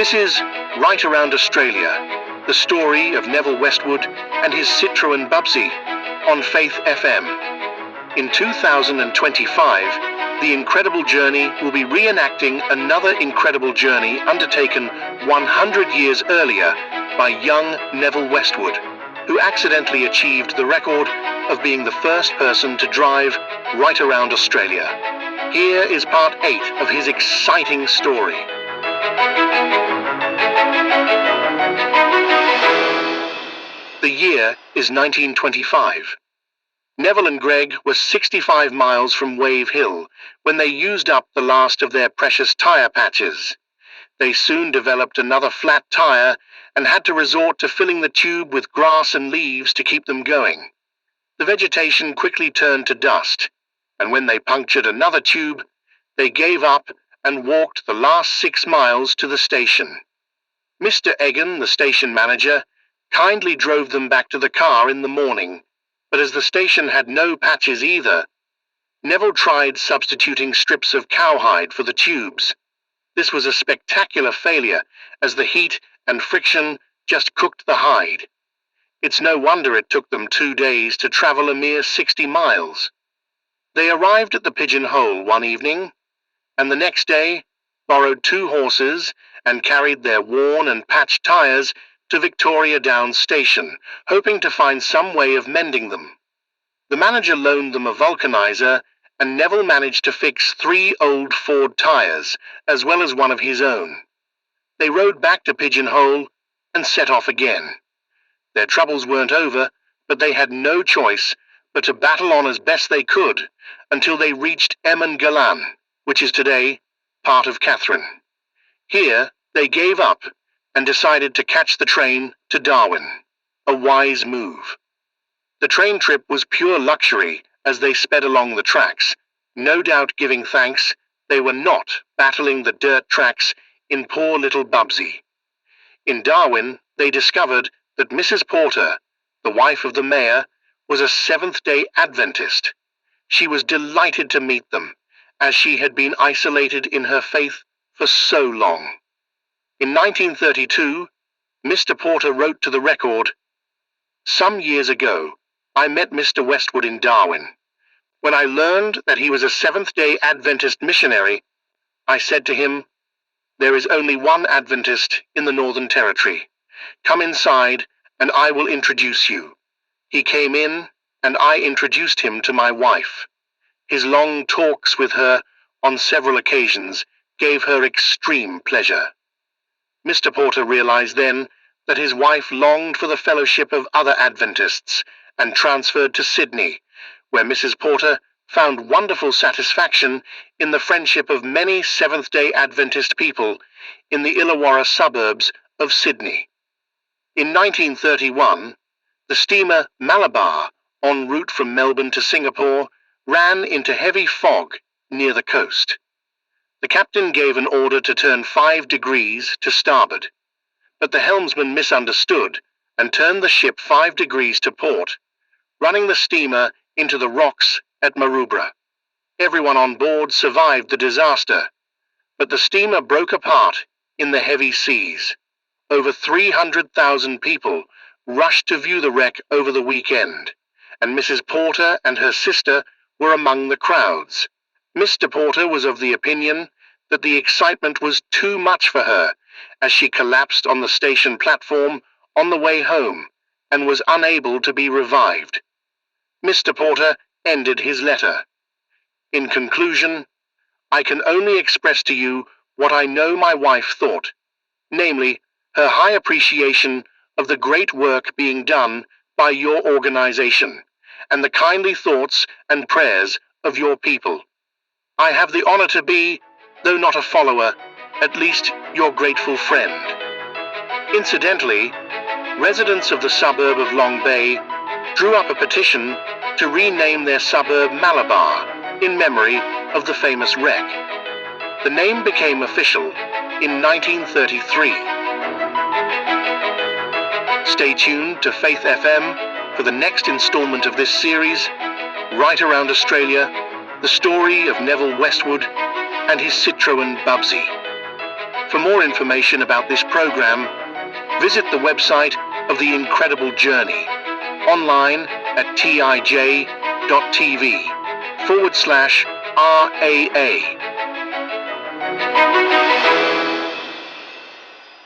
This is Right Around Australia, the story of Nevill Westwood and his Citroën Bubsie on Faith FM. In 2025, the incredible journey will be reenacting another incredible journey undertaken 100 years earlier by young Nevill Westwood, who accidentally achieved the record of being the first person to drive right around Australia. Here is part 8 of his exciting story. The year is 1925. Nevill and Greg were 65 miles from Wave Hill when they used up the last of their precious tyre patches. They soon developed another flat tyre and had to resort to filling the tube with grass and leaves to keep them going. The vegetation quickly turned to dust, and when they punctured another tube, they gave up and walked the last 6 miles to the station. Mr. Egan, the station manager, kindly drove them back to the car in the morning, but as the station had no patches either, Nevill tried substituting strips of cowhide for the tubes. This was a spectacular failure, as the heat and friction just cooked the hide. It's no wonder it took them 2 days to travel a mere 60 miles. They arrived at the Pigeon Hole one evening, and the next day borrowed 2 horses and carried their worn and patched tyres to Victoria Downs Station, hoping to find some way of mending them. The manager loaned them a vulcanizer, and Nevill managed to fix 3 old Ford tyres, as well as one of his own. They rode back to Pigeon Hole and set off again. Their troubles weren't over, but they had no choice but to battle on as best they could until they reached Galan, which is today part of Catherine. Here they gave up and decided to catch the train to Darwin, a wise move. The train trip was pure luxury as they sped along the tracks, no doubt giving thanks they were not battling the dirt tracks in poor little Bubsie. In Darwin, they discovered that Mrs. Porter, the wife of the mayor, was a Seventh-day Adventist. She was delighted to meet them, as she had been isolated in her faith for so long. In 1932, Mr. Porter wrote to the Record, "Some years ago, I met Mr. Westwood in Darwin. When I learned that he was a Seventh-day Adventist missionary, I said to him, 'There is only one Adventist in the Northern Territory. Come inside, and I will introduce you.' He came in, and I introduced him to my wife. His long talks with her on several occasions gave her extreme pleasure." Mr. Porter realized then that his wife longed for the fellowship of other Adventists and transferred to Sydney, where Mrs. Porter found wonderful satisfaction in the friendship of many Seventh-day Adventist people in the Illawarra suburbs of Sydney. In 1931, the steamer Malabar, en route from Melbourne to Singapore, ran into heavy fog near the coast. The captain gave an order to turn 5 degrees to starboard, but the helmsman misunderstood and turned the ship 5 degrees to port, running the steamer into the rocks at Maroubra. Everyone on board survived the disaster, but the steamer broke apart in the heavy seas. Over 300,000 people rushed to view the wreck over the weekend, and Mrs. Porter and her sister were among the crowds. Mr. Porter was of the opinion that the excitement was too much for her, as she collapsed on the station platform on the way home and was unable to be revived. Mr. Porter ended his letter. "In conclusion, I can only express to you what I know my wife thought, namely, her high appreciation of the great work being done by your organization, and the kindly thoughts and prayers of your people. I have the honor to be, though not a follower, at least your grateful friend." Incidentally, residents of the suburb of Long Bay drew up a petition to rename their suburb Malabar in memory of the famous wreck. The name became official in 1933. Stay tuned to Faith FM for the next installment of this series, Right Around Australia, the story of Nevill Westwood and his Citroën Bubsie. For more information about this program, visit the website of The Incredible Journey, online at tij.tv/RAA.